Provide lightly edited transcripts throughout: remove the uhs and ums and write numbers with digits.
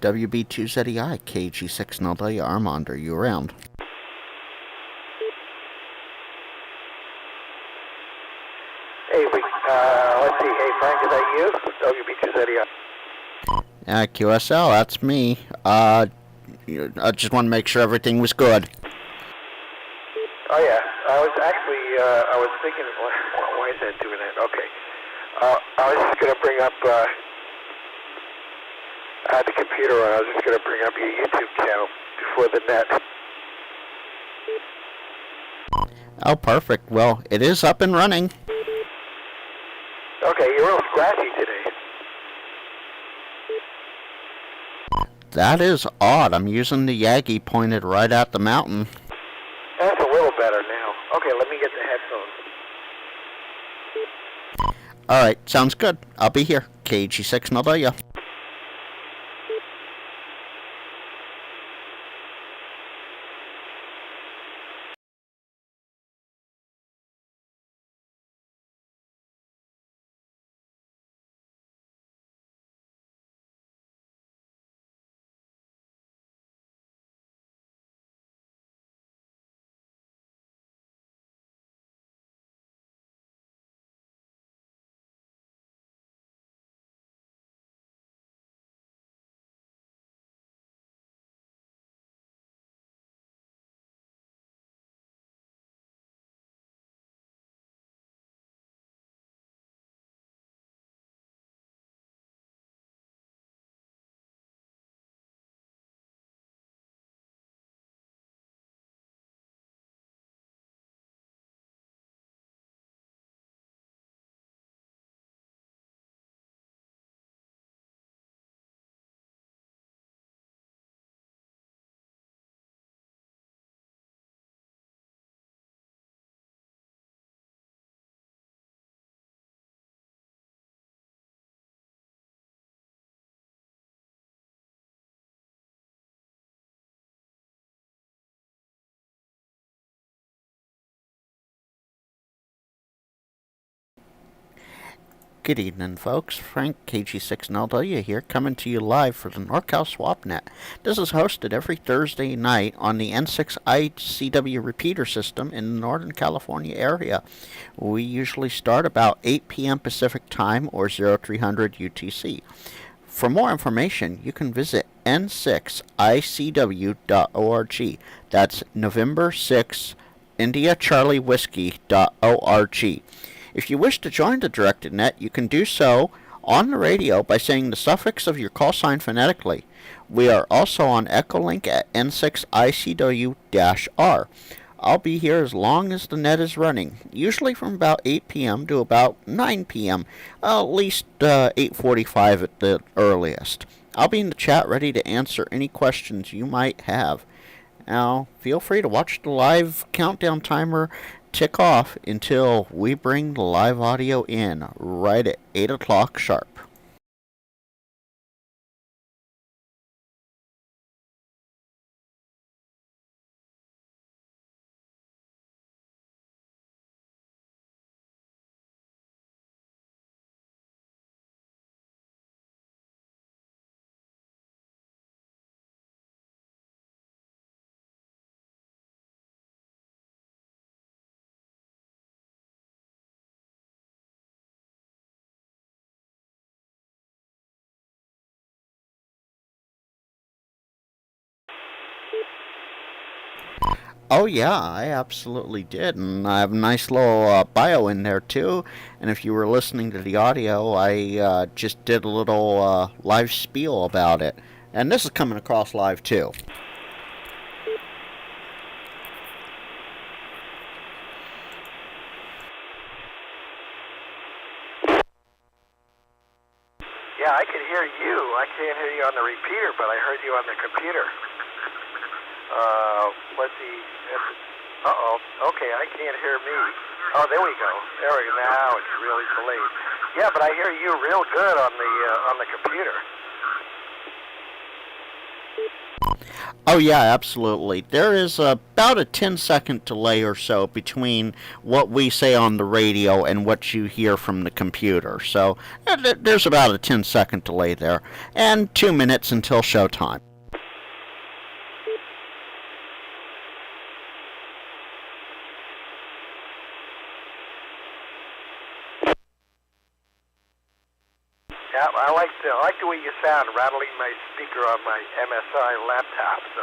WB2ZEI, KG6NLW, Armand, are you around? Hey, let's see. Hey, Frank, is that you? WB2ZEI. QSL, that's me. I just want to make sure everything was good. Oh, yeah. I was thinking, why is that doing that? Okay. I was just going to bring up, I had the computer on. I was just going to bring up your YouTube channel before the net. Oh, perfect. Well, it is up and running. Okay, you're real scratchy today. That is odd. I'm using the Yagi pointed right at the mountain. That's a little better now. Okay, let me get the headphones. Alright, sounds good. I'll be here. KG6NLW. Good evening, folks. Frank, KG6NLW here, coming to you live for the NorCal SwapNet. This is hosted every Thursday night on the N6ICW Repeater System in the Northern California area. We usually start about 8 p.m. Pacific Time or 0300 UTC. For more information, you can visit N6ICW.org. That's November 6, India Charlie Whiskey.org. If you wish to join the directed net, you can do so on the radio by saying the suffix of your call sign phonetically. We are also on Echolink at N6ICW-R. I'll be here as long as the net is running, usually from about 8 p.m. to about 9 p.m., at least 8:45 at the earliest. I'll be in the chat ready to answer any questions you might have. Now, feel free to watch the live countdown timer tick off until we bring the live audio in right at 8 o'clock sharp. Oh yeah, I absolutely did, and I have a nice little bio in there too. And if you were listening to the audio, I just did a little live spiel about it. And this is coming across live too. Yeah, I can hear you. I can't hear you on the repeater, but I heard you on the computer. Let's see. Uh-oh. Okay, I can't hear me. Oh, there we go. There we go. Now it's really delayed. Yeah, but I hear you real good on the computer. Oh, yeah, absolutely. There is about a 10-second delay or so between what we say on the radio and what you hear from the computer. So there's about a 10-second delay there, and 2 minutes until showtime. Yeah, I like the way you sound, rattling my speaker on my MSI laptop. So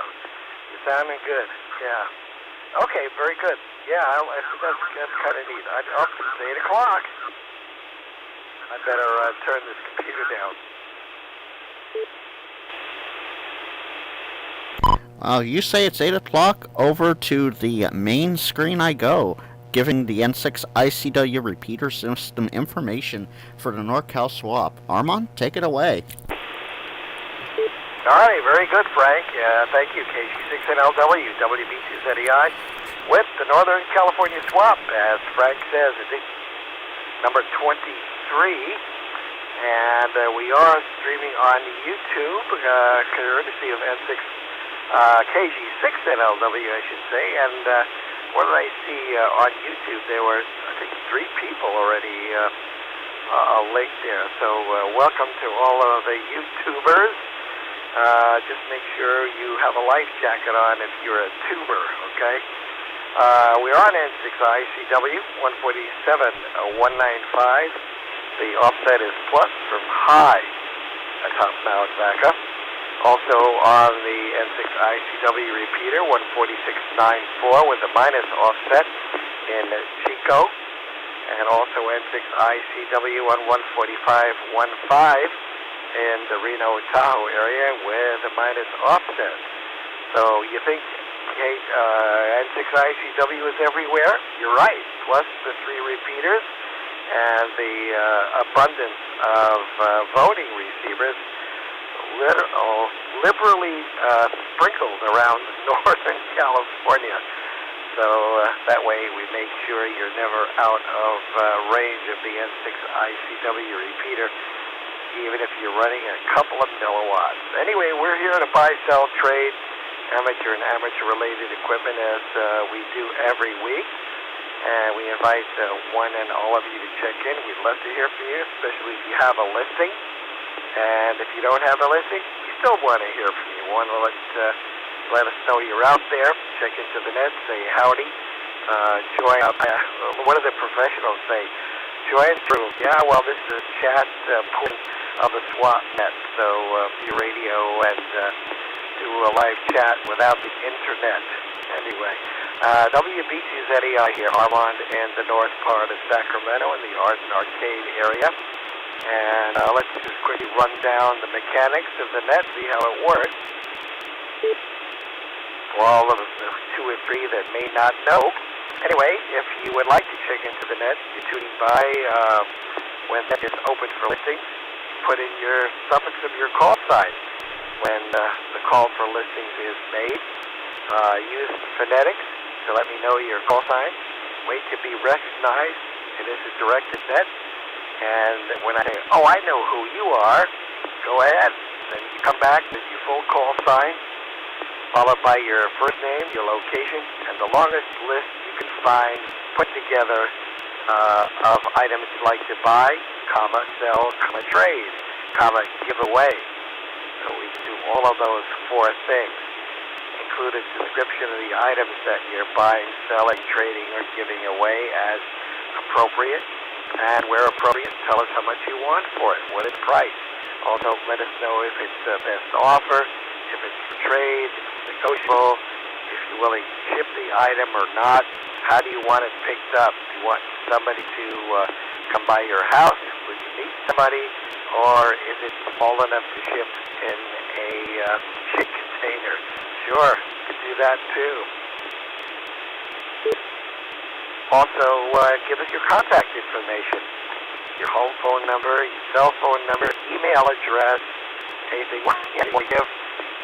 you're sounding good. Yeah. Okay, very good. Yeah, I think that's kind of neat. It's 8 o'clock. I better turn this computer down. You say it's 8 o'clock, over to the main screen I go, giving the N6ICW Repeater System information for the NorCal swap. Armand, take it away. All right, very good, Frank. Thank you, KG6NLW, WB2ZEI, with the Northern California swap, as Frank says, it's number 23, and we are streaming on YouTube, courtesy of KG6NLW, I should say, and what did I see on YouTube? There were, I think, 3 people already linked there, so welcome to all of the YouTubers. Just make sure you have a life jacket on if you're a tuber, okay? We're on N6ICW 147.195. The offset is plus from high at top now it's back up. Also on the N6ICW repeater 146.94 with a minus offset in Chico. And also N6ICW on 145.15 in the Reno, Tahoe area with a minus offset. So you think N6ICW is everywhere? You're right, plus the 3 repeaters and the abundance of voting receivers liberally sprinkled around Northern California. So that way we make sure you're never out of range of the N6ICW repeater, even if you're running a couple of milliwatts. Anyway, we're here to buy, sell, trade amateur and amateur-related equipment as we do every week. And we invite one and all of you to check in. We'd love to hear from you, especially if you have a listing. And if you don't have a listing, we still want to hear from you. We want to let us know you're out there. Check into the net, say howdy. Join up. What do the professionals say? Join through. Yeah, well, this is a chat point of the swap net. So your radio and do a live chat without the internet. Anyway, WB2ZEI here, Armand in the north part of Sacramento in the Art and Arcade area. And let's just quickly run down the mechanics of the net, see how it works. For all of the 2 or 3 that may not know. Anyway, if you would like to check into the net, you're tuning by when that is open for listings. Put in your suffix of your call sign when the call for listings is made. Use phonetics to let me know your call sign. Wait to be recognized. It is a directed net. And when I say, oh, I know who you are, go ahead. Then you come back with your full call sign, followed by your first name, your location, and the longest list you can find put together of items you'd like to buy, comma, sell, comma, trade, comma, give away. So we can do all of those 4 things. Include a description of the items that you're buying, selling, trading, or giving away as appropriate. And where appropriate, tell us how much you want for it, what is price. Also, let us know if it's the best offer, if it's for trade, if it's negotiable, if you're willing to ship the item or not. How do you want it picked up? Do you want somebody to come by your house? Will you meet somebody? Or is it small enough to ship in a ship container? Sure, you can do that too. Also, give us your contact information, your home phone number, your cell phone number, email address, anything you want to give.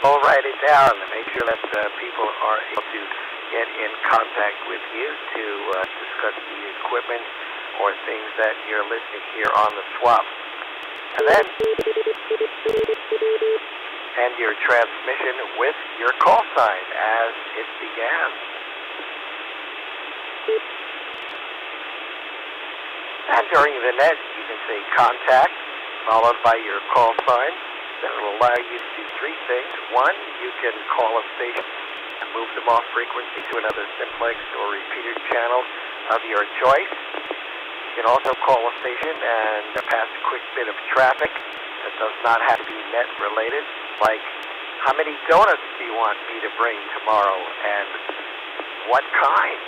We'll write it down and make sure that people are able to get in contact with you to discuss the equipment or things that you're listening here on the swap. And then, end your transmission with your call sign as it began. And during the net, you can say contact, followed by your call sign. That will allow you to do three things. One, you can call a station and move them off frequency to another simplex or repeater channel of your choice. You can also call a station and pass a quick bit of traffic that does not have to be net related, like how many donuts do you want me to bring tomorrow and what kind?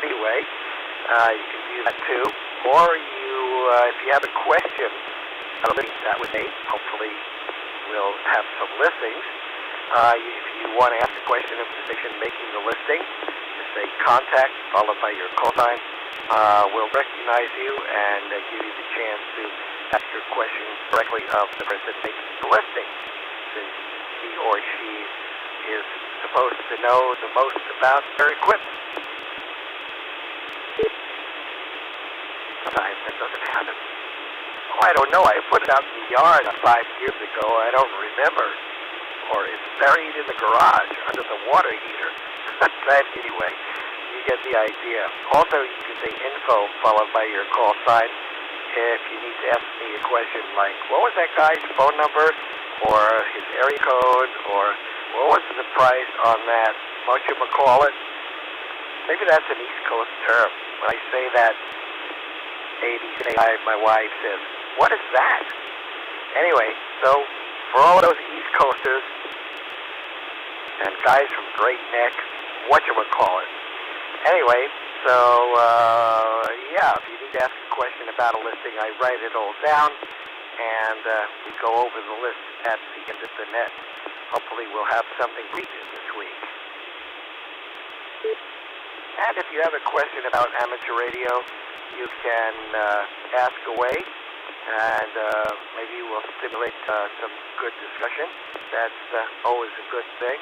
Anyway, you can do that too. Or if you have a question, that would be, hopefully we'll have some listings. If you want to ask a question of the station making the listing, just say contact followed by your call sign. We'll recognize you and give you the chance to ask your question directly of the person making the listing, since he or she is supposed to know the most about their equipment. Sometimes that doesn't happen. Oh, I don't know. I put it out in the yard 5 years ago. I don't remember. Or it's buried in the garage under the water heater. But anyway, you get the idea. Also, you can say info followed by your call sign if you need to ask me a question like, what was that guy's phone number, or his area code, or what was the price on that whatchamacallit? Maybe that's an East Coast term. When I say that, my wife says, what is that? Anyway, so for all those East Coasters and guys from Great Neck, whatchamacallit. Anyway, so if you need to ask a question about a listing, I write it all down, and we go over the list at the end of the net. Hopefully we'll have something to read this week. And if you have a question about amateur radio, you can ask away, and maybe we'll stimulate some good discussion. That's always a good thing.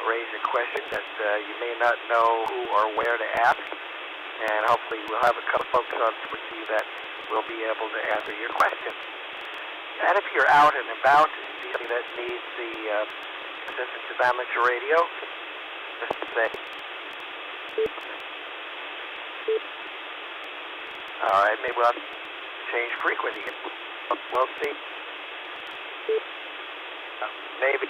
Raise a question that you may not know who or where to ask, and hopefully we'll have a couple folks on frequency that will be able to answer your question. And if you're out and about and see something that needs the assistance of amateur radio, just say. All right, maybe we'll have to change frequency. We'll see. Maybe.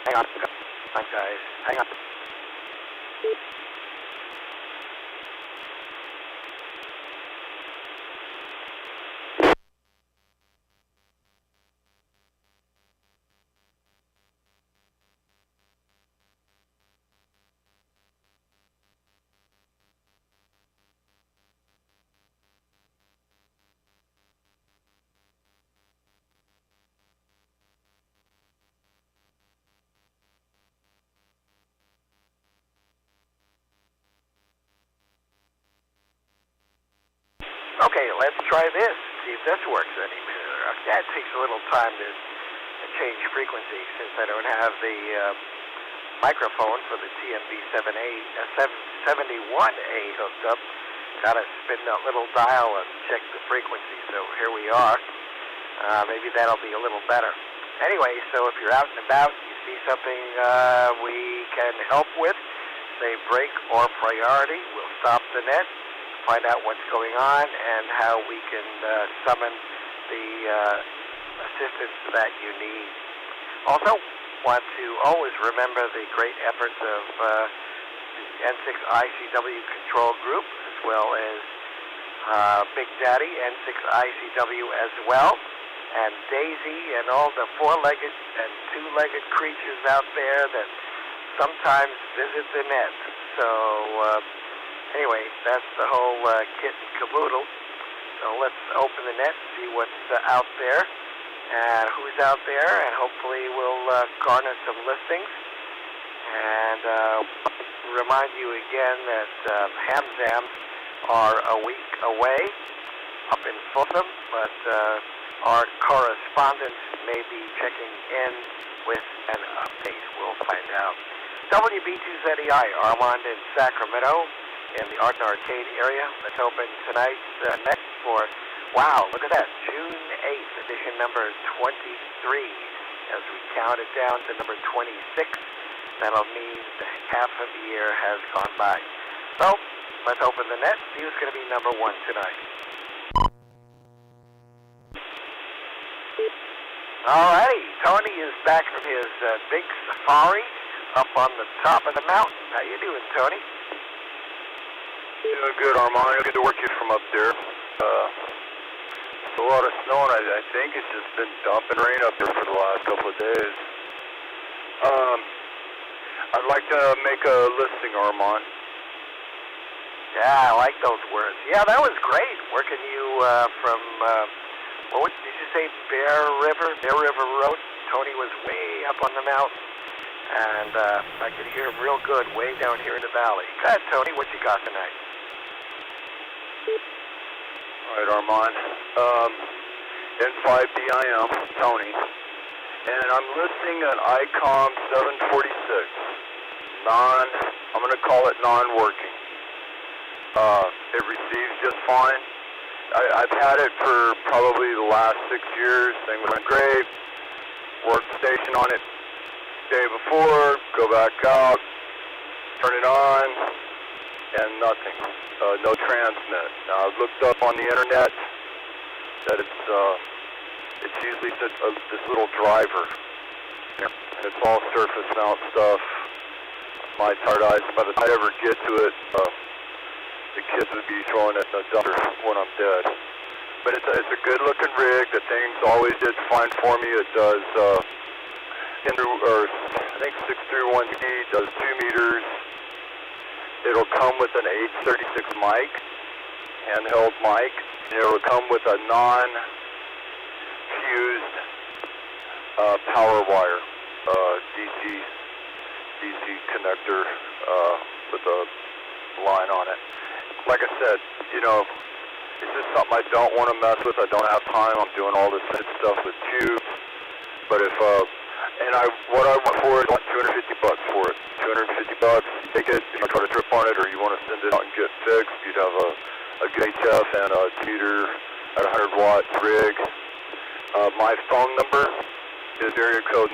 Hang on, guys. Hang on. Okay, let's try this, see if this works any better. That takes a little time to change frequency since I don't have the microphone for the TMB71A hooked up. Gotta spin that little dial and check the frequency, so here we are. Maybe that'll be a little better. Anyway, so if you're out and about, you see something we can help with, say break or priority, we'll stop the net, find out what's going on and how we can summon the assistance that you need. Also, want to always remember the great efforts of the N6ICW Control Group, as well as Big Daddy, N6ICW as well, and Daisy and all the four-legged and two-legged creatures out there that sometimes visit the net. So, anyway, that's the whole kit and caboodle. So let's open the net, see what's out there, and who's out there, and hopefully we'll garner some listings. And remind you again that ham jams are a week away up in Folsom, but our correspondent may be checking in with an update. We'll find out. WB2ZEI, Armand in Sacramento, in the Art and Arcade area. Let's open tonight's net for Wow, look at that. June 8th, edition number 23. As we count it down to number 26, that'll mean half of the year has gone by. So, let's open the net, see who's going to be number one tonight. Alrighty, Tony is back from his big safari up on the top of the mountain. How you doing, Tony? Doing good, Armand. Good to work you from up there. It's a lot of snow, and I think it's just been dumping rain up there for the last couple of days. I'd like to make a listing, Armand. Yeah, I like those words. Yeah, that was great, working you from, what did you say, Bear River Road? Tony was way up on the mountain, and I could hear him real good way down here in the valley. Go ahead, Tony, what you got tonight? All right, Armand. N6ICW, Tony. And I'm listing an ICOM 746. I'm going to call it non-working. It receives just fine. I've had it for probably the last 6 years. Thing went great. Worked the station on it day before, go back out, turn it on, and nothing. No transmit. Now, I've looked up on the internet that it's usually this little driver. And it's all surface mount stuff. My tired eyes, by the time I ever get to it, the kids would be throwing it in the dumpster when I'm dead. But it's a good looking rig. The thing's always did fine for me. It does, I think 631C, does 2 meters. It'll come with an H36 mic, handheld mic. It'll come with a non-fused power wire, DC connector with a line on it. Like I said, you know, it's just something I don't want to mess with. I don't have time. I'm doing all this stuff with tubes. But if what I want for it, I want $250 for it. $250. You take it, you try to trip on it, or you want to send it out and get fixed. You'd have a good HF and a meter at 100 watt rig. My phone number is area code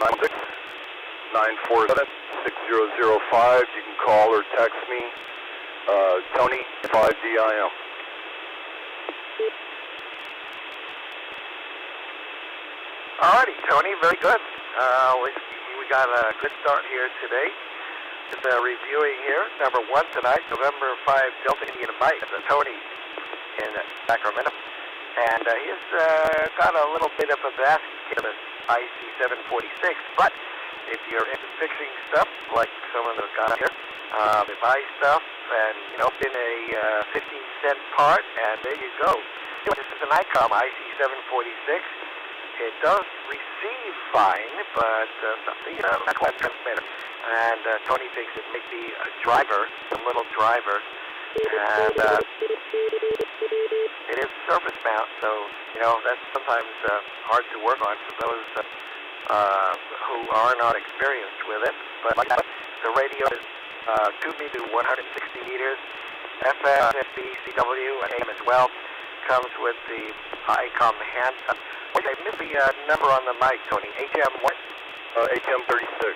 947-947-6005. You can call or text me. Tony, 5DIM. Alrighty, Tony, very good. We got a good start here today. Just reviewing here, number one tonight, November 5 Delta Indian Mike, Tony in Sacramento. And he's got a little bit of a basket of IC746, but if you're into fixing stuff, like some of the guys here, they buy stuff and, you know, in a 15-cent part, and there you go. This is an ICOM IC746. It does receive fine, but something, not quite transmitter. And Tony thinks it may be a driver, a little driver. And it is surface mount, so, you know, that's sometimes hard to work on for those who are not experienced with it. But like that, the radio is 2 meters to 160 meters, FM, N6ICW, and AM as well. Comes with the ICOM hand. Wait, I missed the number on the mic, Tony. HM what? HM36.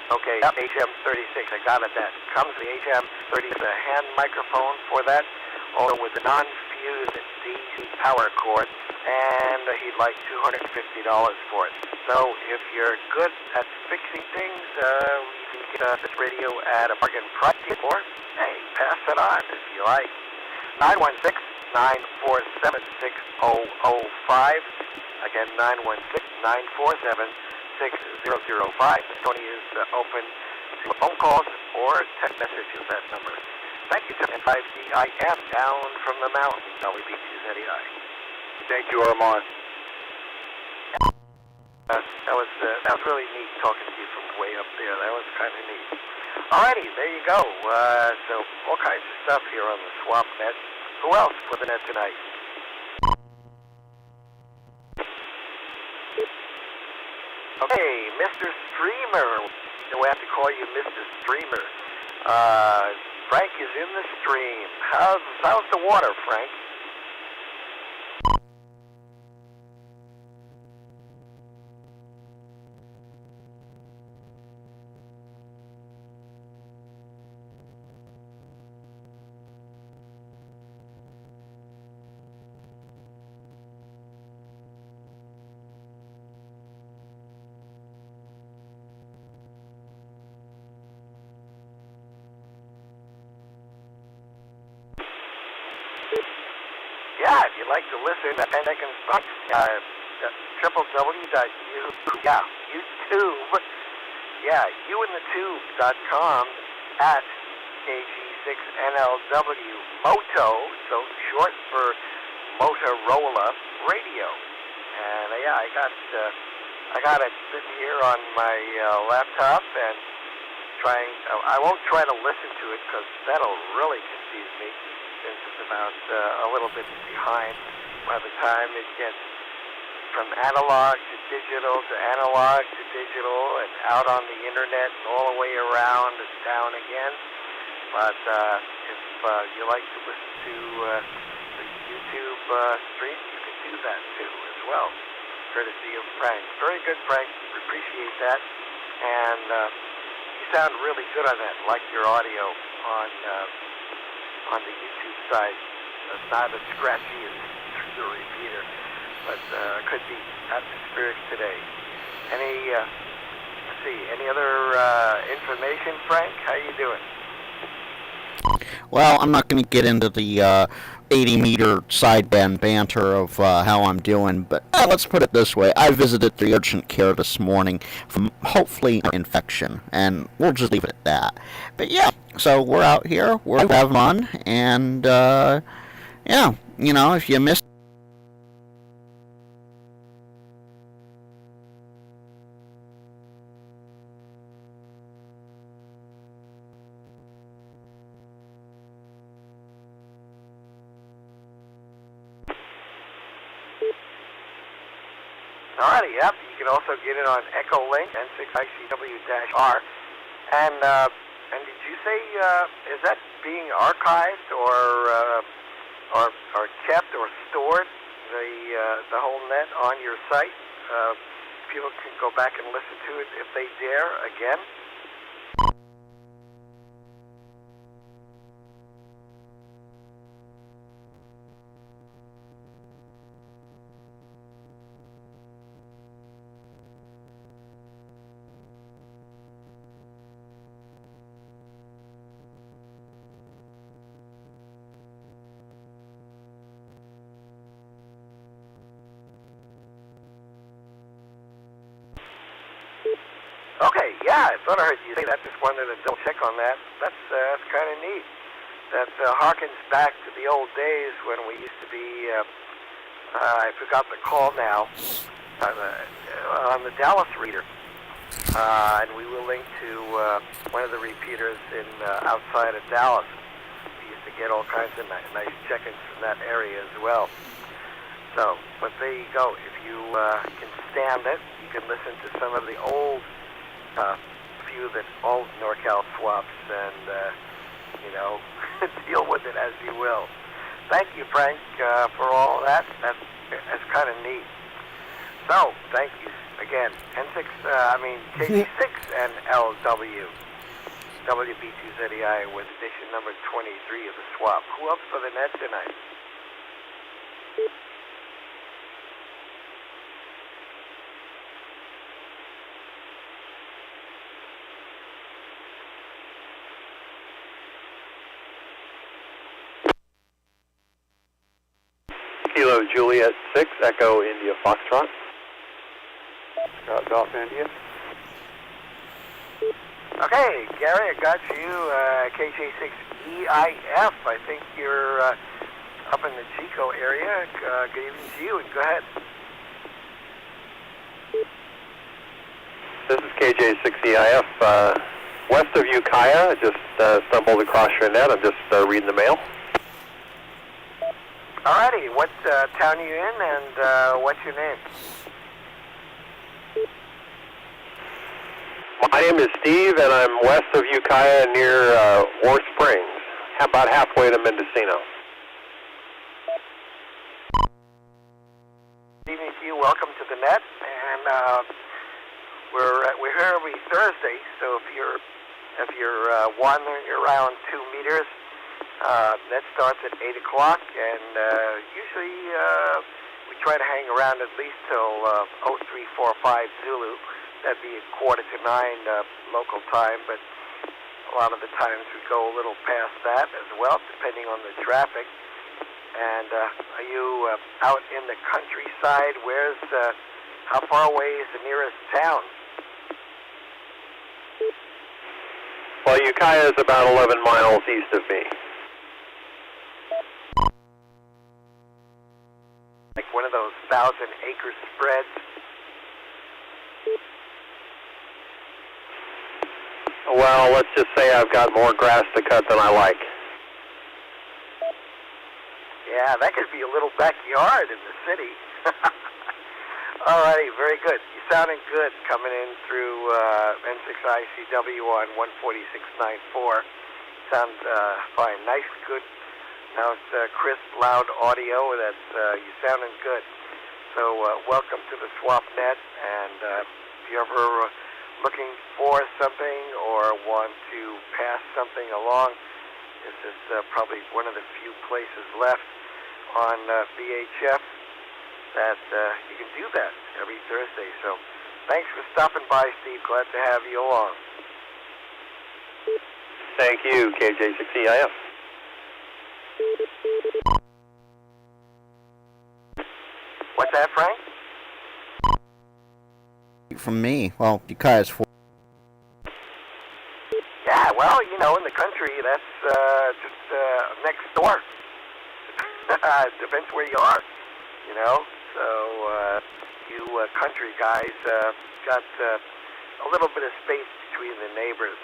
Okay, yep, HM36. I got it. That comes with the HM30, the hand microphone for that, also with the non-fused DC power cord, and he'd like $250 for it. So if you're good at fixing things, you can get this radio at a bargain price, or hey, pass it on if you like. 916-947-6005. Again, 916-947-6005. Tony is open to phone calls or text messages at that number. Thank you, N6ICW down from the mountain. WBTZEI. Thank you, Armand. That was really neat talking to you from way up there. That was kind of neat. Alrighty, there you go. So all kinds of stuff here on the swap net. Who else for the net tonight? Okay, Mr. Streamer. We have to call you Mr. Streamer. Frank is in the stream. How's the water, Frank? you'd like to listen at 10 seconds, youtube.com at KG6NLW Moto, so short for Motorola Radio. And I got it sitting here on my laptop and I won't try to listen to it because that'll really confuse me since it's about a little bit behind by the time it gets from analog to digital and out on the internet and all the way around and down again. But if you like to listen to the YouTube stream, you can do that too as well, courtesy of Frank. Very good, Frank. Appreciate that. And you sound really good on that. Like your audio on the YouTube side. It's not as scratchy as the repeater, but could be atmospheric today. Any other information, Frank? How you doing? Well, I'm not going to get into the 80-meter sideband banter of how I'm doing, but let's put it this way. I visited the urgent care this morning from hopefully an infection, and we'll just leave it at that. But yeah, so we're out here, we're having fun, and yeah, you know, if you missed Alrighty, yep. You can also get it on Echolink, N6ICW-R. And did you say, is that being archived or kept or stored, the whole net on your site? People can go back and listen to it if they dare again? Okay, yeah, I thought I heard you say that. Just wanted to double check on that. That's kind of neat. That harkens back to the old days when we used to be, I forgot the call now, on the Dallas reader. And we were linked to one of the repeaters in outside of Dallas. We used to get all kinds of nice check-ins from that area as well. So, but there you go. If you can stand it, you can listen to some of the old few of the old NorCal swaps and, you know, deal with it as you will. Thank you, Frank, for all of that. That's kind of neat. So, thank you again. KG6 and LW. WB2ZEI with edition number 23 of the swap. Who up for the net tonight? Kilo Juliet 6, Echo India Foxtrot. Golf India. Okay, Gary, I got you, KJ6EIF. I think you're up in the Chico area. Good evening to you, and go ahead. This is KJ6EIF. West of Ukiah, I just stumbled across your net. I'm just reading the mail. Alrighty, what town are you in, and what's your name? My name is Steve, and I'm west of Ukiah near War Springs, about halfway to Mendocino. Good evening to you. Welcome to the net, and we're here every Thursday. So if you're around 2 meters, net starts at 8 o'clock, and usually we try to hang around at least till 0345 Zulu. That'd be 8:45 local time, but a lot of the times we go a little past that as well, depending on the traffic. And are you out in the countryside? How far away is the nearest town? Well, Ukiah is about 11 miles east of me. Like one of those 1,000-acre spreads? Well, let's just say I've got more grass to cut than I like. Yeah, that could be a little backyard in the city. All righty, very good. You're sounding good coming in through N6ICW on 146.94. Sounds fine. Nice, good. Now it's crisp, loud audio. You're sounding good. So welcome to the SwapNet. And if you're ever looking for something or want to pass something along, this is probably one of the few places left on VHF that you can do that every Thursday. So thanks for stopping by, Steve. Glad to have you along. Thank you, KJ6EIF. What's that, Frank? From me. Well, Ukiah's 4. Yeah, well, in the country, that's just next door. Depends where you are, So you country guys got a little bit of space between the neighbors.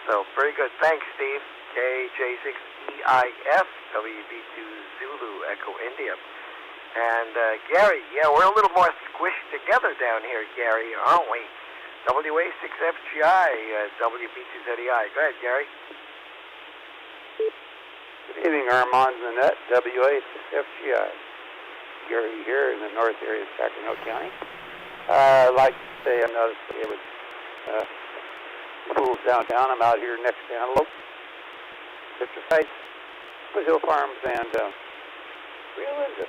So very good. Thanks, Steve. KJ6EIF, WB2 Zulu, Echo India. And Gary, yeah, we're a little more squished together down here, Gary, aren't we? WA6FGI, WB2ZEI. Go ahead, Gary. Good evening, Armand and Annette, WA6FGI. Gary here in the north area of Sacramento County. I'd like to say I noticed it was schools downtown. I'm out here next to Antelope, picture sites, Hill Farms, and Rio Linda.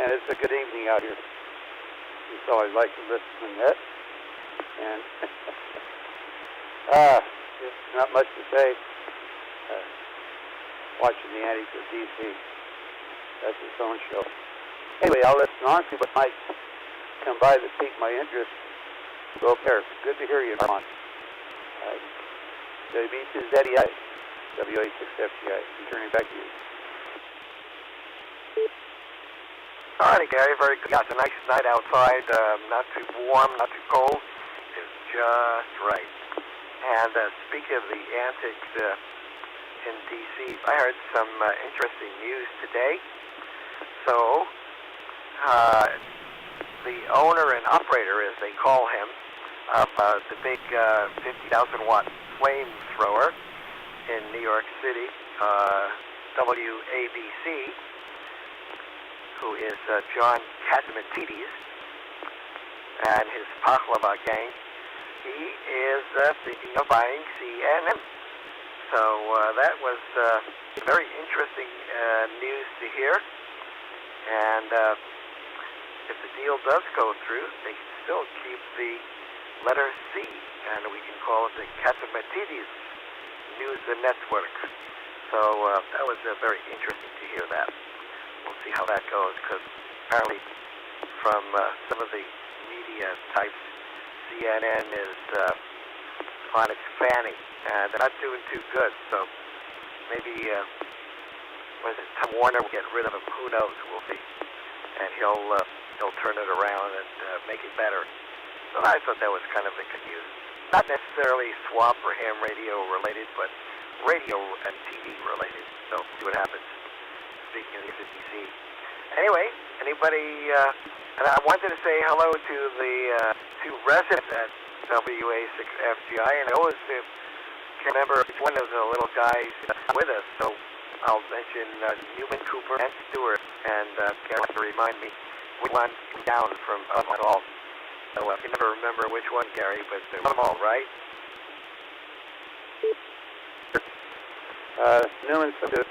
And it's a good evening out here. So I'd like to listen to that. And there's not much to say. Watching the antics of DC. That's its own show. Anyway, I'll listen on, see what might come by that pique my interest. Go up there. Good to hear you, Armand. WB2ZEI, WA6FGI. Returning back to you. All right, Gary, very good. Yeah, it's a nice night outside. Not too warm, not too cold. It's just right. And speaking of the antics in D.C., I heard some interesting news today. So, the owner and operator, as they call him, of the big 50,000-watt flamethrower in New York City, WABC, who is John Catsimatidis and his Paklava gang, he is thinking of buying CNN. So that was very interesting news to hear. And if the deal does go through, they can still keep the letter C, and we can call it the Catsimatidis News and Network. So that was very interesting to hear that. We'll see how that goes, because apparently from some of the media types, CNN is on its fanny, and they're not doing too good. So maybe, Tom Warner will get rid of him. Who knows? We'll see. And he'll turn it around and make it better. So I thought that was kind of a good news. Not necessarily swap or ham radio related, but radio and TV related. So see what happens. Speaking of the DC. Anyway, anybody, and I wanted to say hello to the two residents at WA6FGI, and I always can't remember which one of the little guys with us, so I'll mention Newman, Cooper, and Stewart, and Gary has to remind me which one came down from up at all. So I can never remember which one, Gary, but they won them all, right? Newman said that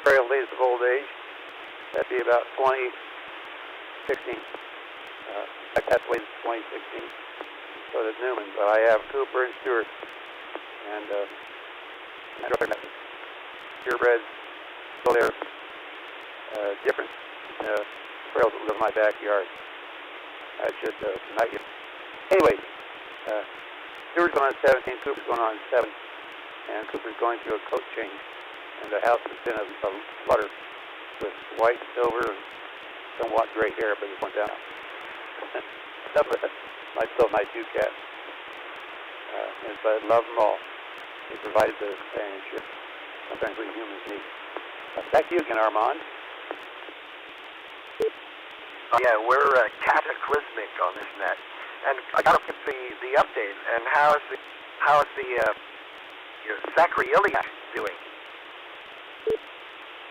frail days of old age. That'd be about 2016. That's way 2016. So does Newman. But I have Cooper and Stewart. And purebreds So they're different squirrels that live in my backyard. I should not get. Anyway, Stewart's going on 17, Cooper's going on 7, and Cooper's going through a coat change. And the house has been a flutter with white, silver, and somewhat gray hair, but it's went down. Some of it, still my 2 cats. But I love them all. They provided the companionship. Sometimes we humans need. Back to you again, Armand. Yeah, we're cataclysmic on this net, and I got to get the update. And how's the your sacroiliac doing?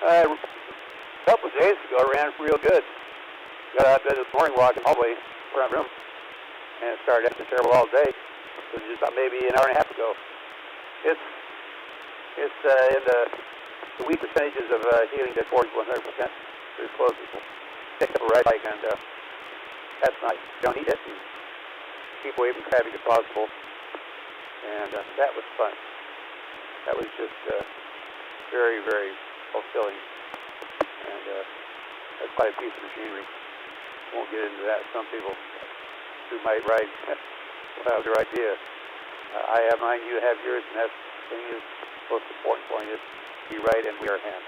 A couple of days ago, I ran real good. Got out of bed this morning, walking all the way front room, and it started acting terrible all day. It was just maybe an hour and a half ago. It's in the weak percentages of healing to towards 100%. Pretty close. Pick up a right bike, and that's nice. Don't eat it, and keep away from traffic if possible. And that was fun. That was just very, very fulfilling. And that's quite a piece of machinery. Won't get into that. Some people who might ride without their idea. I have mine, you have yours, and that's the thing is most important point is be right and we are hands.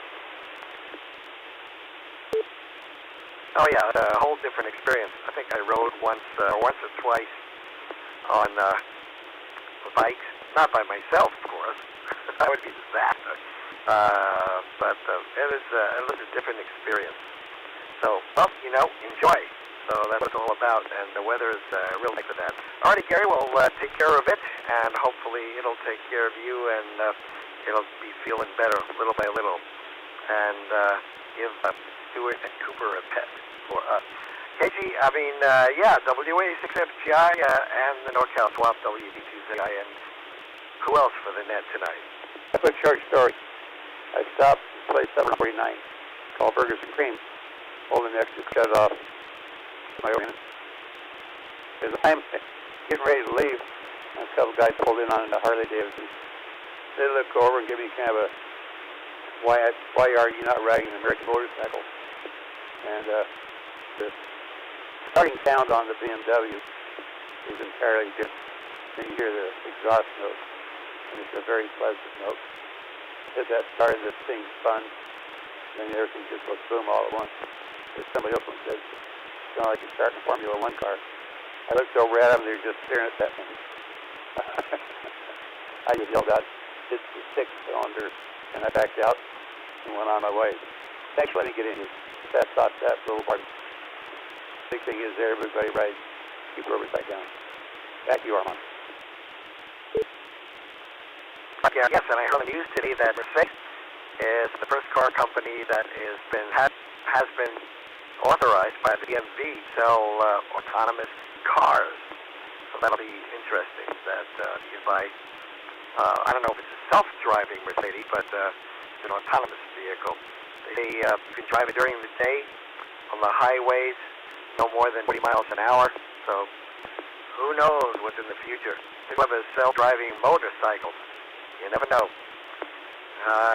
Oh yeah, a whole different experience. I think I rode once or twice on bikes, not by myself, of course. That would be a disaster. But it was a different experience. So, well, enjoy. So that's what it's all about, and the weather is real nice for that. Alrighty, Gary, we'll take care of it, and hopefully it'll take care of you, and it'll be feeling better little by little. And give Stewart and Cooper a pet for us. KG, WA6FGI and the NorCal Swap, WB2ZI, and who else for the net tonight? A quick short story. I stopped at place 749, called Burgers and Cream, holding the extra cut off my organ. As I'm getting ready to leave, a couple guys pulled in on a Harley Davidson. They look over and give me kind of a, why are you not riding an American motorcycle? And the starting sound on the BMW is entirely different. Then you hear the exhaust note, and it's a very pleasant note. As that started, this thing spun, then everything just goes boom all at once. There's somebody else who says, it's not like you're starting a Formula One car. I looked over at them, they're just staring at that thing. I just yelled out, it's the 6th cylinder, and I backed out and went on my way. Thanks for letting me get in here. That little part. Big thing is there, everybody rides, keep the oversight down. Back to you, Armand. Yes, and I heard on the news today that Mercedes is the first car company that has been authorized by the DMV to sell autonomous cars. So that'll be interesting. That you buy, I don't know if it's a self-driving Mercedes, but it's an autonomous vehicle. They you can drive it during the day on the highways, no more than 40 miles an hour. So who knows what's in the future? They have a self-driving motorcycle. You never know.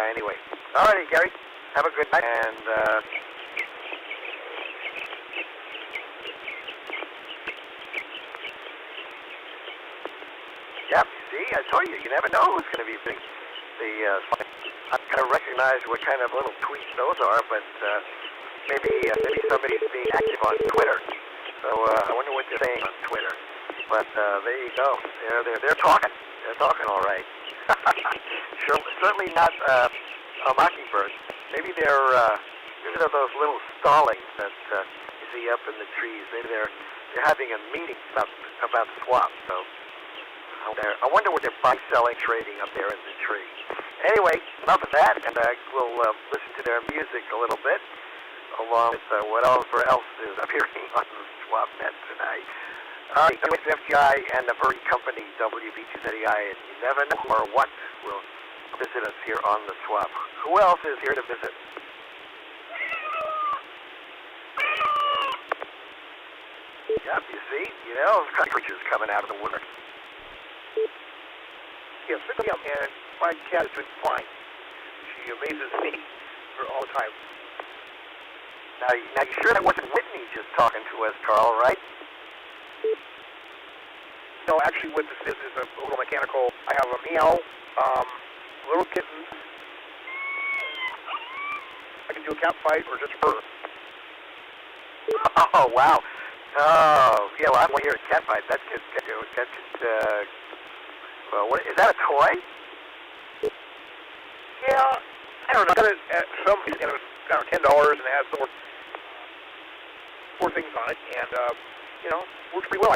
Anyway, alrighty, Gary. Have a good night, and yeah, see, I told you, you never know who's going to be big. I kind of recognize what kind of little tweets those are, but maybe somebody's being active on Twitter. So I wonder what they're saying on Twitter. But there you go. They're talking. They're talking all right. Sure, certainly not a mockingbird. Maybe they're those little starlings that you see up in the trees. Maybe they're having a meeting about the swap. So I wonder what they're buying, selling, trading up there in the tree. Anyway, enough of that, and we'll listen to their music a little bit, along with whatever else is appearing on the swap net tonight. WXFGI and the Verde Company, WB2ZI, and you never know who or what will visit us here on the swap. Who else is here to visit? Yep, you see, those kind of creatures coming out of the woodwork. Yes, pick me up, man. My cat is doing fine. She amazes me. all the time. Now you sure that wasn't Whitney just talking to us, Carl, right? No, actually what this is a little mechanical. I have a meow, little kittens. I can do a cat fight or just fur. Oh, wow. Oh, yeah, well, I want to hear a cat fight. That's just, well, what, is that a toy? Yeah, I don't know. I got it at some, $10 and it has four things on it, and, works pretty well.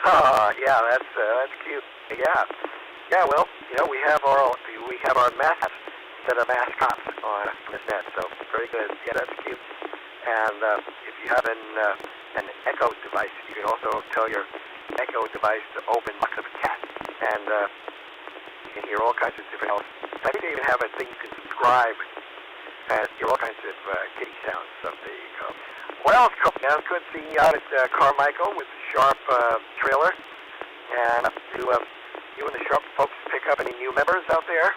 Oh, yeah, that's cute. Yeah, well, we have our set of mascots on this net, so very good. Yeah, that's cute. And if you have an Echo device, you can also tell your Echo device to open box of cat, and you can hear all kinds of different else. I think they even have a thing you can subscribe and hear all kinds of kitty sounds. So there you go. Well, it's cool. Now it's good seeing you out at Carmichael with the Sharp trailer, and do you and the Sharp folks pick up any new members out there?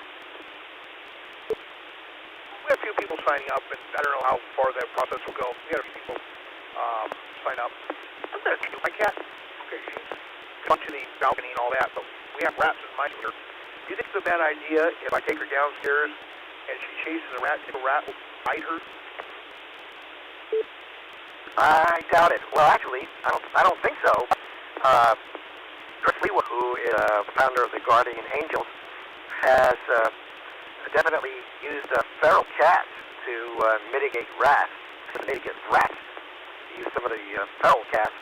We have a few people signing up, and I don't know how far that process will go. We had a few people sign up. I'm going to do my cat. Okay, she's come to the balcony and all that, but we have rats and mice here. Do you think it's a bad idea if I take her downstairs and she chases a rat, if a rat will bite her? I doubt it. Well, actually, I don't think so. Chris Lewa, who is founder of the Guardian Angels, has definitely used feral cats to mitigate rats. Use some of the feral cats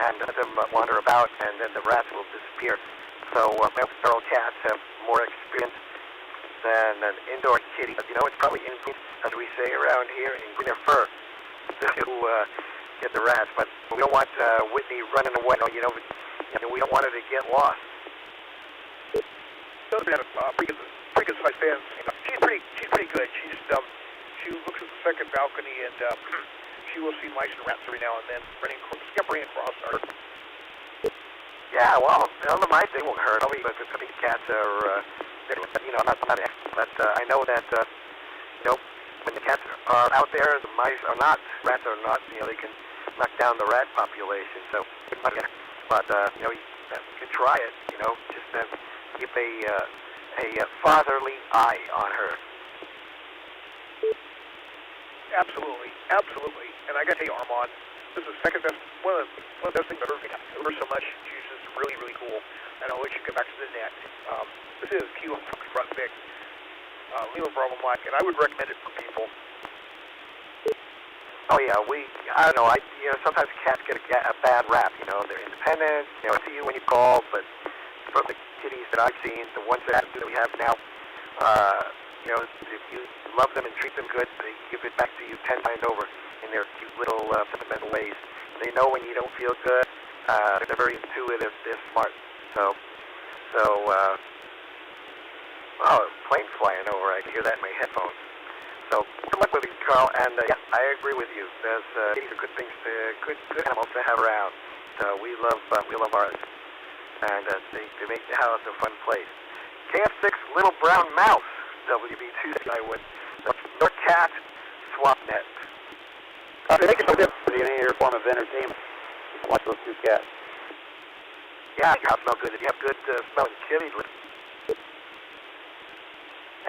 and let them wander about, and then the rats will disappear. So feral cats have more experience than an indoor kitty. But, it's probably as we say around here, in their fur to get the rats. But we don't want Whitney running away. We don't want her to get lost. Those are pretty good sized fans. She's pretty good. She looks at the second balcony, and she will see mice and rats every now and then scampering across our. Yeah, well, the mice, they won't hurt. I mean, cats are, I'm not an expert, but I know that, when the cats are out there, the mice are not, rats are not, they can knock down the rat population. So, but you can try it, just keep a fatherly eye on her. Absolutely. And I got to tell you, Armand, this is the second best, one of the best things I've ever so much. She's just really, really cool. And I'll let you get back to the net. This is Q front fix. Lima Bravo Mike, and I would recommend it for people. Oh yeah, I don't know. Sometimes cats get a bad rap. They're independent. I see you when you call, but from the kitties that I've seen, the ones that we have now, if you love them and treat them good, they give it back to you 10 times over in their cute little sentimental ways. They know when you don't feel good. They're very intuitive. They're smart. So, plane's flying over. I can hear that in my headphones. So, good luck with you, Carl. And yeah, I agree with you. These are good things, good animals to have around. So we love ours, and they make the house a fun place. KF6 Little Brown Mouse, WB2 I would. Your cat swap net. They make it so different in any form of entertainment. Watch those two cats. Yeah, your house smells good if you have good smelling kitties.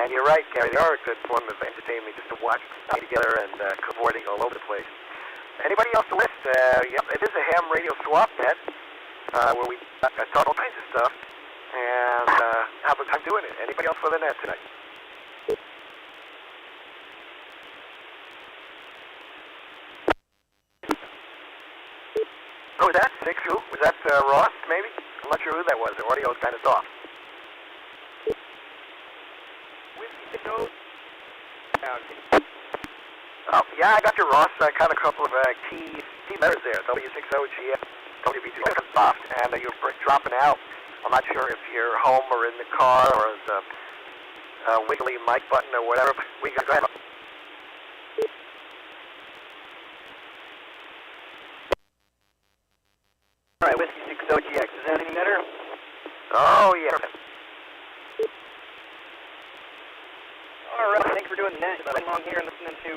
And you're right, Gary, they are a good form of entertainment just to watch them together and cavorting all over the place. Anybody else to list? Yep, it is a ham radio swap net where we talk all kinds of stuff and have a time doing it. Anybody else for the net tonight? Oh, was that? Who? Was that Ross, maybe? I'm not sure who that was. The audio was kind of soft. Oh, yeah, I got your Ross. I got a couple of key letters there. W6OGF, WB2 soft, and you're dropping out. I'm not sure if you're home or in the car or the wiggly mic button or whatever, but we got go ahead. All right, Whiskey 6OGX. Is that any better? Oh, yeah. thanks for doing the net. I'm along here and listening to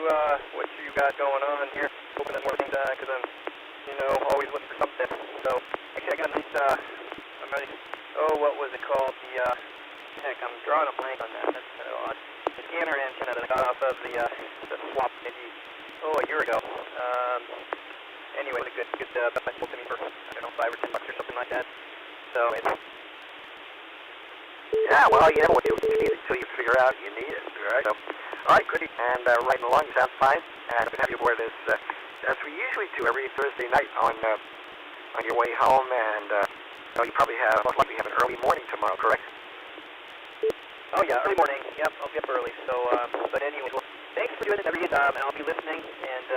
what you got going on here. Hoping that more things, because I'm, always looking for something. So, actually, I got a nice, what was it called? Heck, I'm drawing a blank on that. That's kind of odd. The scanner antenna that I got off of the swap maybe, a year ago. Anyway, it was a good benefit to me for, $5 or $10 or something like that. So, Yeah, well, you never what you need it until you figure out you need it, right? So, all right, goody. And riding along sounds fine. And I'm happy aboard this, as we usually do every Thursday night on your way home. And you probably most likely have an early morning tomorrow, correct? Oh, yeah, early morning. Yep, I'll be up early. So, but anyway, well, thanks for doing it every and I'll be listening. And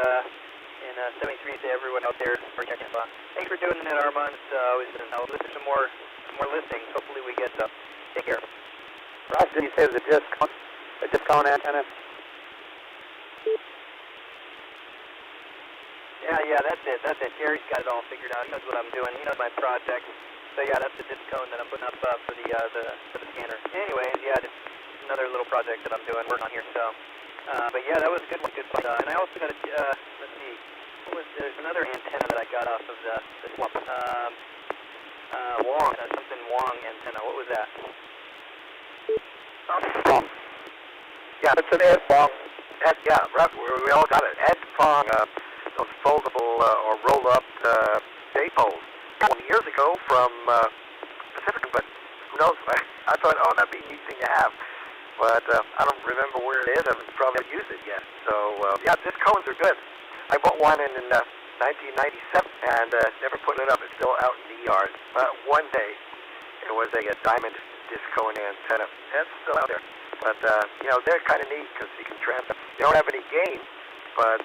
73 to everyone out there for checking us on. Thanks for doing it, Armand. I'll listen to more listings. Hopefully we get take care. Ross, did you say it was a discount antenna? Yeah, that's it. Gary's got it all figured out. He knows what I'm doing. He knows my project. So yeah, that's the disc cone that I'm putting up for the scanner. Anyways, yeah, just another little project that I'm working on here. So, but yeah, that was a good one. And I also got let's see, there's another antenna that I got off of the swap. Something Wong antenna. What was that? Fong. Yeah, it's an Ed Fong. We all got it. Ed Fong, those foldable or roll-up daypoles. Years ago from Pacific, but who knows? I thought, that'd be a neat thing to have. But I don't remember where it is. I haven't probably used it yet. So, disc cones are good. I bought one in 1997 and never put it up. It's still out in the yard. One day, it was a diamond disc cone antenna. It's still out there. But, they're kind of neat because you can transfer. They don't have any gain, but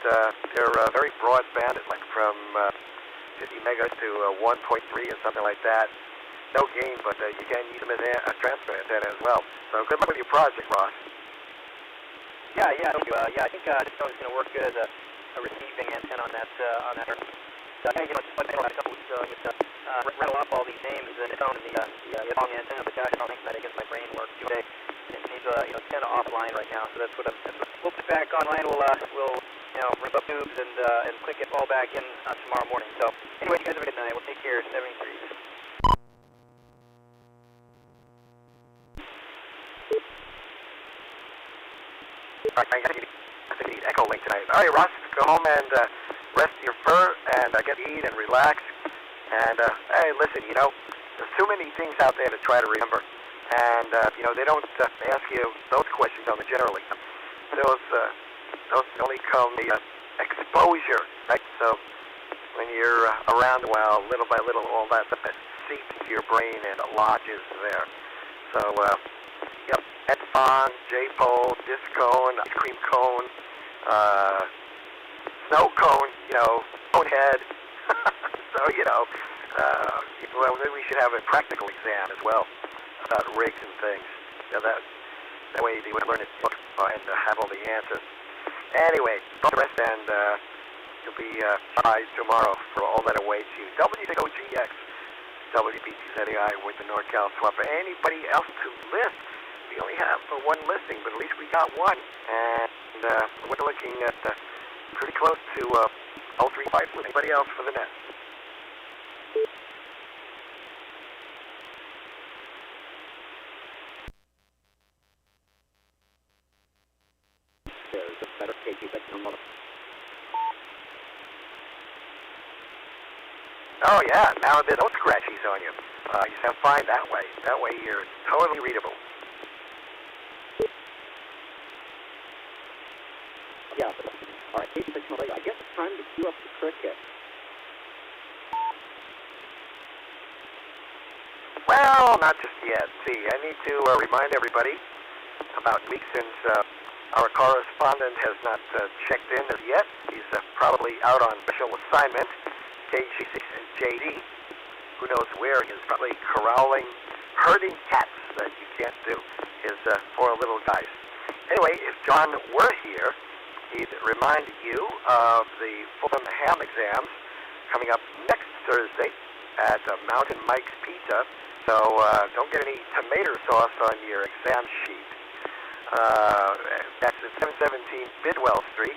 they're very broad banded, like from 50 megahertz to 1.3 or something like that. No gain, but you can use them as a transfer antenna as well. So good luck with your project, Ross. Yeah, thank you. I think this phone is going to work good as a receiving antenna on that. Just like I had a couple weeks ago, I just rattle off all these names and phone and the long antenna, but gosh, I don't think that against my brain work today. It needs it's kind of offline right now, so that's what we'll put back online. We'll rip up tubes and click it all back in tomorrow morning. So anyway, you guys have a good night. We'll take care. 73. All right, I think you need Echolink tonight. All right, Ross, go home and rest your fur and get to eat and relax. And hey, listen, there's too many things out there to try to remember. And they don't ask you those questions on the general exam. Those only come the exposure, right? So when you're around a while, little by little, all that stuff seeps into your brain and lodges there. So, Ed Fong, J-pole, disc cone, ice cream cone, snow cone, cone head. So, well, maybe we should have a practical exam as well about rigs and things. That way they would learn it and have all the answers. Anyway, rest and you'll be by tomorrow for all that awaits you. W6OGX, WBTZAI with the NorCal swap. For anybody else to list, we only have one listing, but at least we got one. And we're looking at pretty close to 035 with anybody else for the net. Oh yeah, now there's no scratchies on you. You sound fine that way. That way you're totally readable. Yeah, all right, I guess it's time to queue up the cricket. Well, not just yet. See, I need to remind everybody about a week since our correspondent has not checked in as yet. He's probably out on special assignment. KG6 and JD, who knows where, he's probably corralling, herding cats that you can't do, his poor little guys. Anyway, if John were here, he'd remind you of the Fulham Ham exams coming up next Thursday at Mountain Mike's Pizza. So don't get any tomato sauce on your exam sheet. That's at 717 Bidwell Street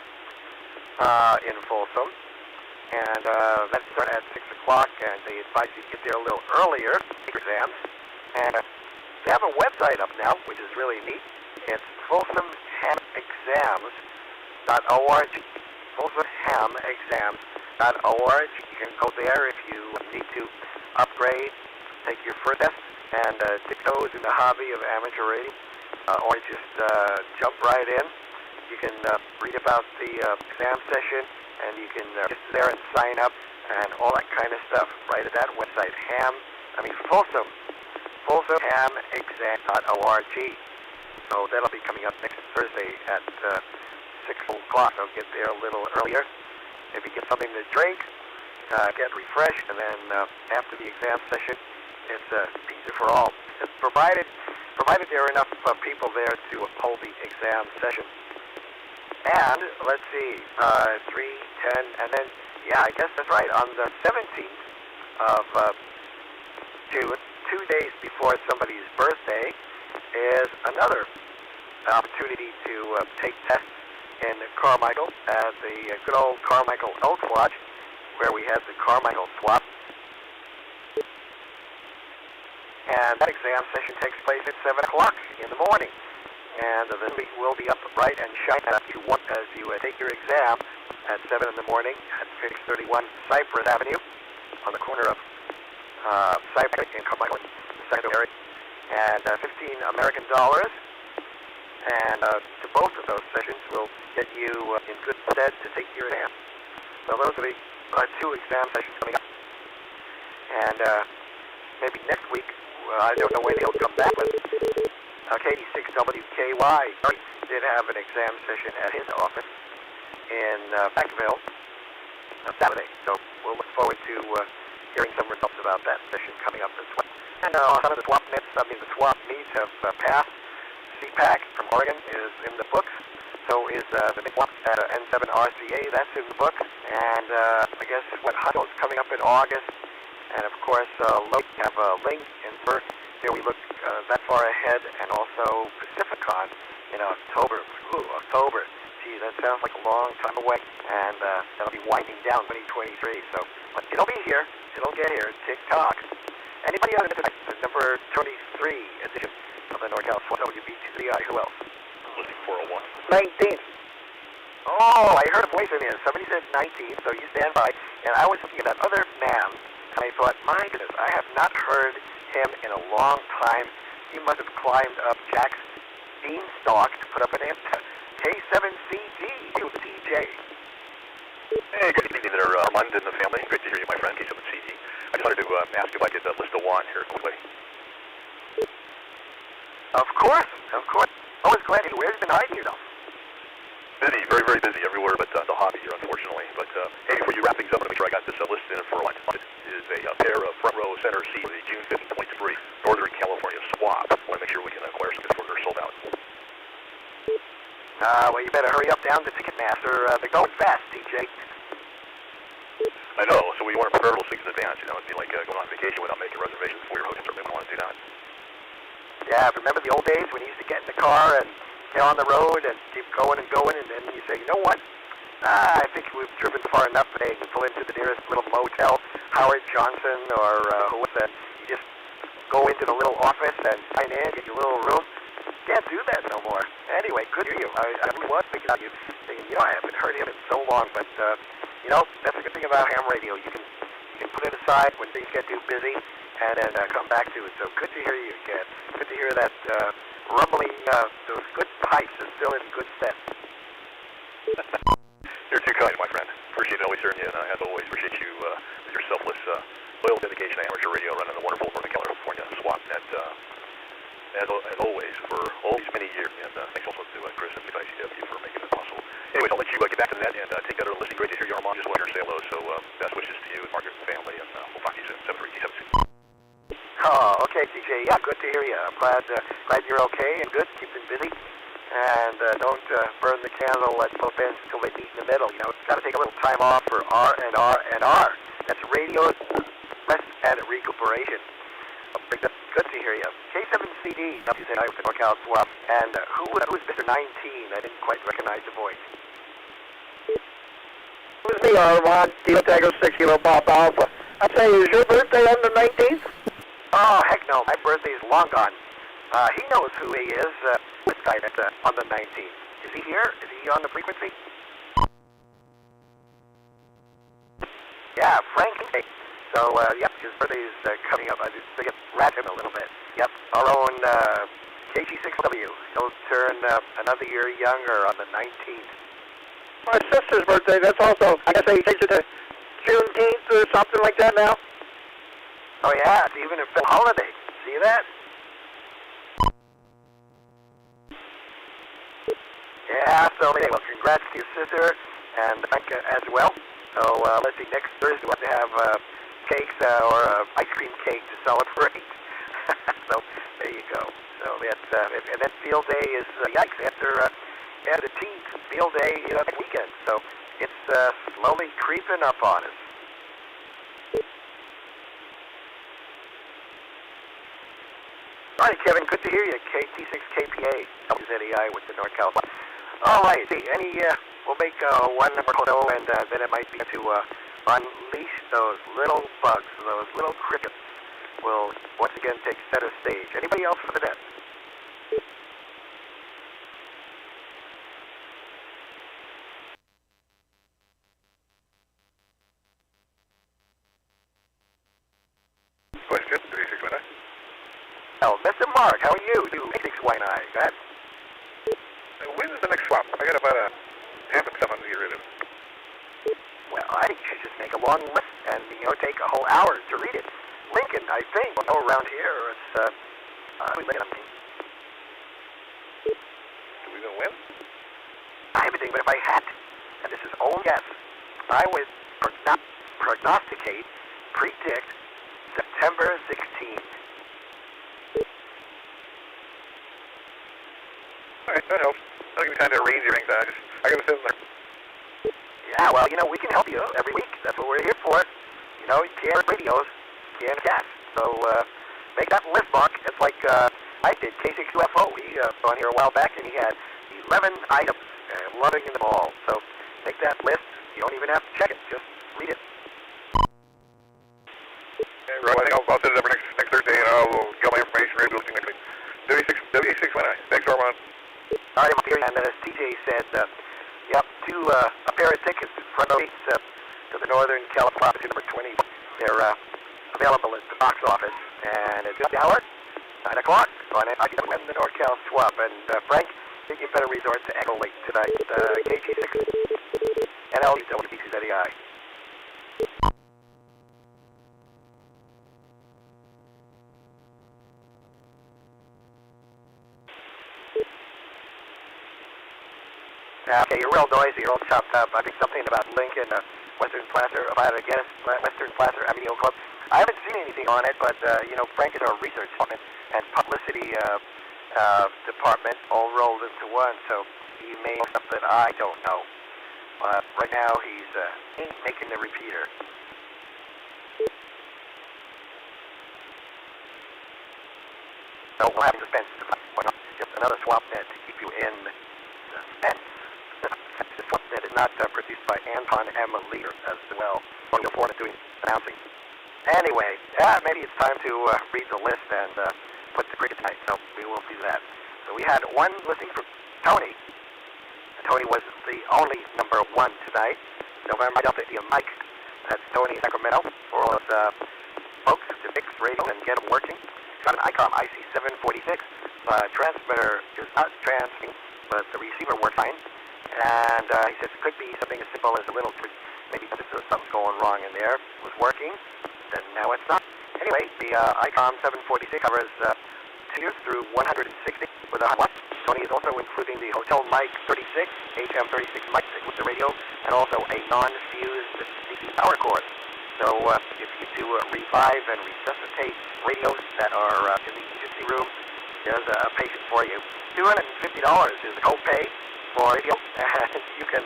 in Folsom. And that's starting at 6 o'clock, and they advise you to get there a little earlier for exams. And they have a website up now, which is really neat. It's folsomhamexams.org. folsomhamexams.org. You can go there if you need to upgrade, take your first test, and dip toes in the hobby of amateur radio, or just jump right in. You can read about the exam session, and you can just there and sign up and all that kind of stuff right at that website, Folsom, folsomhamexam.org. So that'll be coming up next Thursday at 6 o'clock. So get there a little earlier. Maybe get something to drink, get refreshed, and then after the exam session, it's pizza for all. It's provided there are enough people there to hold the exam session. And let's see, 3, 10, and then, I guess that's right, on the 17th of June, 2 days before somebody's birthday, is another opportunity to take tests in Carmichael at the good old Carmichael Elks Lodge, where we had the Carmichael swap. And that exam session takes place at 7 o'clock in the morning. And the meet will be up bright and shining as you take your exam at 7 in the morning at 631 Cypress Avenue on the corner of Cypress and Carmichael area. And $15 American. And to both of those sessions will get you in good stead to take your exam. So those are the 2 exam sessions coming up. And maybe next week, I don't know when he'll come back, but N6ICW did have an exam session at his office in Vacaville on Saturday. So we'll look forward to hearing some results about that session coming up as well. And some of the swap meets have passed. CPAC from Oregon is in the books. So is the swap at N7RCA, that's in the books. And I guess Huddle's coming up in August. And of course, we have a link in first. Here we look that far ahead, and also Pacificon in October. October. Gee, that sounds like a long time away. And that'll be winding down 2023. So, but it'll be here. It'll get here. Tick-tock. Anybody out of the number 23 edition of the NorCal WB2CI? Who else? Listing 401. 19th. Oh, I heard a voice in there. Somebody said 19th, so you stand by. And I was thinking of that other man. And I thought, my goodness, I have not heard him in a long time. He must have climbed up Jack's beanstalk to put up an antenna. K7CD, TJ. Hey, good evening there, Armand and the family. Great to hear you, my friend, K7CD. I just wanted to ask if I could list a one here quickly. Of course. Always glad to hear. Where have you been hiding yourself? Busy, very, very busy everywhere but the hobby here, unfortunately. But, hey, before you wrap things up, I want to make sure I got this list in for one. It is a pair of front row center seats for the June 5th, 2023 Northern California swap. I want to make sure we can acquire some before they're sold out. Well, you better hurry up down to Ticketmaster. They're going fast, TJ. I know, so we want to prepare those things in advance. It'd be like going on vacation without making reservations for your hotel. Certainly we want to do that. Yeah, remember the old days when you used to get in the car and get on the road and keep going, and then you say, you know what? I think we've driven far enough today to pull into the nearest little motel, Howard Johnson, or what's that? You just go into the little office and sign in, get your little room. Can't do that no more. Anyway, good to hear you. I really was thinking about you. Thinking, I haven't heard him in so long, but that's a good thing about ham radio. You can put it aside when things get too busy, and then come back to it. So good to hear you again. Good to hear that rumbling, those good pipes are still in good stead. You're too kind, my friend. Appreciate always hearing you, and as always, appreciate you with your selfless, loyal dedication to amateur radio running the wonderful Northern California swap net, as always, for all these many years. And thanks also to Chris and N6ICW for making it possible. Anyways, I'll let you get back to the net and take that other listing. Great to hear you, Armand. Just want to say hello. So best wishes to you, Margaret, and family, and we'll talk to you soon. 73272. Oh, okay, TJ. Yeah, good to hear you. I'm glad you're okay and good, keeping busy. And don't burn the candle at both ends until they meet in the middle. It's got to take a little time off for R&R. That's radio rest and recuperation. I'll bring that good to hear you. K7CD, WZI with the NorCal swap. And who's Mr. 19? I didn't quite recognize the voice. It was me, Armand, Kilo Tango 6 Kilo Pop Alpha. I say, is your birthday on the 19th? Oh, heck no. My birthday's long gone. He knows who he is. This guy that's on the 19th. Is he here? Is he on the frequency? Yeah, Frank. So, yep, his birthday's coming up. I just think it rat him a little bit. Yep, our own KG6W. He'll turn another year younger on the 19th. My sister's birthday, that's also, I guess they changed it to Juneteenth or something like that now. Oh, yeah, it's even a holiday. See that? Yeah, so anyway, well, congrats to your sister and Frank as well. So, let's see, next Thursday we'll have to have cakes or ice cream cake to celebrate. So, there you go. So, that's, and then field day is, yikes, after the teens, field day, next weekend. So, it's slowly creeping up on us. All right, Kevin, good to hear you. KT6KPA, WZEI with the NorCal. All right, see, we'll make one number photo, and then it might be to unleash those little bugs, those little crickets. Will once again take center stage. Anybody else for the net? Question, 3619. Oh, Mr. Mark, how are you? You 619. Go ahead. When's the next swap? I got about a half of someone to get rid of. Well, I think you should just make a long list and, take a whole hour to read it. Lincoln, I think, around here, it's, Lincoln. Do we know when? I would think, but if I had, and this is old guess, I would predict September 16th. All right, that helps. That'll give me time to arrange everything. I got to sit in there. Yeah, well, we can help you every week. That's what we're here for. You can radios, you can cats. So make that list, Mark. It's like I did K6UFO. He was on here a while back, and he had 11 items, loving them all. So make that list. You don't even have to check it. Just read it. Okay, right. I think I'll set it up for next Thursday, and I'll get my information ready to look next week. W619. Thanks, Armand. All right, I'm here, and as TJ said, yep, a pair of tickets, front seats to the Northern California number 20. They're available at the box office, and it's the hour, 9 o'clock, on ICW and the NorCal swap. And Frank, I think you better resort to Echolink tonight, KG6 NL WZEI. Okay, you're real noisy, you're all chopped up. I think something about Lincoln, Western Placer, if I had to guess, Western Placer Amino Club. I haven't seen anything on it, but, Frank is our research department and publicity department all rolled into one, so he may know something I don't know. Right now, he's making the repeater. So we'll have suspense. Just another swap net to keep you in suspense. The swap net is not produced by Anton M. Leader as well. We'll go forward to doing announcing. Anyway, maybe it's time to read the list and put the cricket tonight, so we will do that. So we had one listing for Tony. Tony was the only number one tonight. November Delta India Mike. That's Tony Sacramento for all those folks to fix radio and get them working. Got an ICOM IC746. Transmitter is not transmitting, but the receiver works fine. And he says it could be something as simple as a little, maybe something's going wrong in there. It was working, then now it's not. Anyway, the ICOM 746 covers 2 years through 160 with a hot. Tony is also including the Hotel Mic 36, HM 36 mic with the radio, and also a non-fused DC power cord. So if you do revive and resuscitate radios that are in the emergency room, there's a patient for you. $250 is the copay for radio, and you can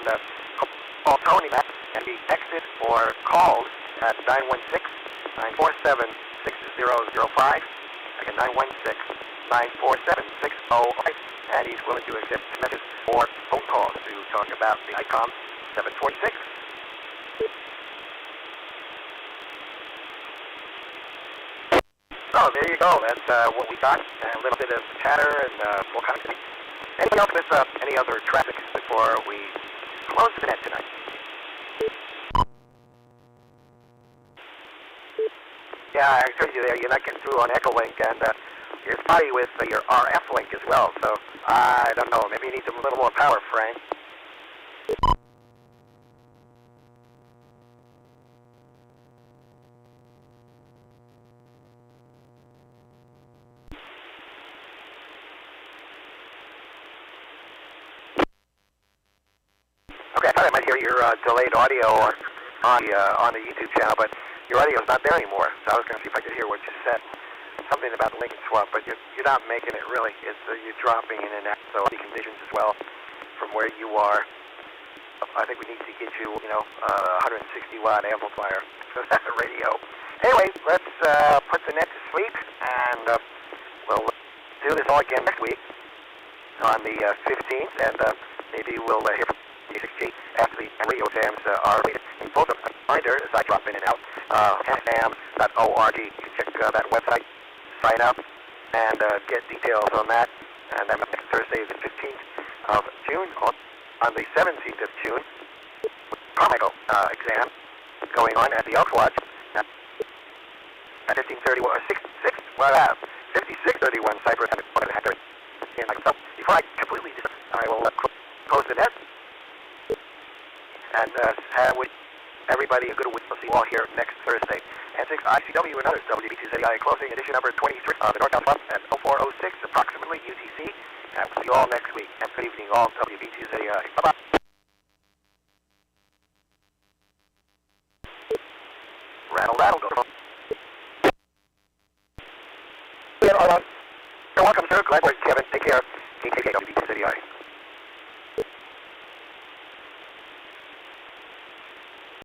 call Tony back and be texted or called at 916-947-6005. Again, 916-947-6005. And he's willing to accept messages or phone calls to talk about the ICOM 746. So there you go. That's what we got. A little bit of chatter and all kinds of things. Anything else with any other traffic before we close the net tonight? Yeah, I heard you there. You're not getting through on Echolink, and you're spotty with your RF link as well. So I don't know. Maybe you need a little more power, Frank. Okay, I thought I might hear your delayed audio on the YouTube channel, but your audio's not there anymore. So I was going to see if I could hear what you said. Something about the link and swap, but you're not making it really. It's you're dropping in and out. So the conditions as well from where you are. I think we need to get you, 160 watt amplifier for that radio. Anyway, let's put the net to sleep, and we'll do this all again next week on the 15th, and maybe we'll hear from N6G after the radio exams are completed. And both of them, reminder, as I drop in and out, exam.org. You can check that website, sign up, and get details on that. And then next Thursday, the 15th of June, on the 17th of June, Carmichael exam going on at the Elks Lodge at 1531 or 5631 Cypress. So before I completely I will close the net and wish everybody a good week. We'll see you all here next Thursday. N6ICW and others, WB2ZI closing edition number 23 of the Northbound Bus at 0406 approximately UTC. And we'll see you all next week. And good evening all, WB2ZI. Bye-bye. Rattle, rattle, go. Yeah, Armand. You're welcome, sir. Glad work, Kevin. Take care. KKK, WB2ZI.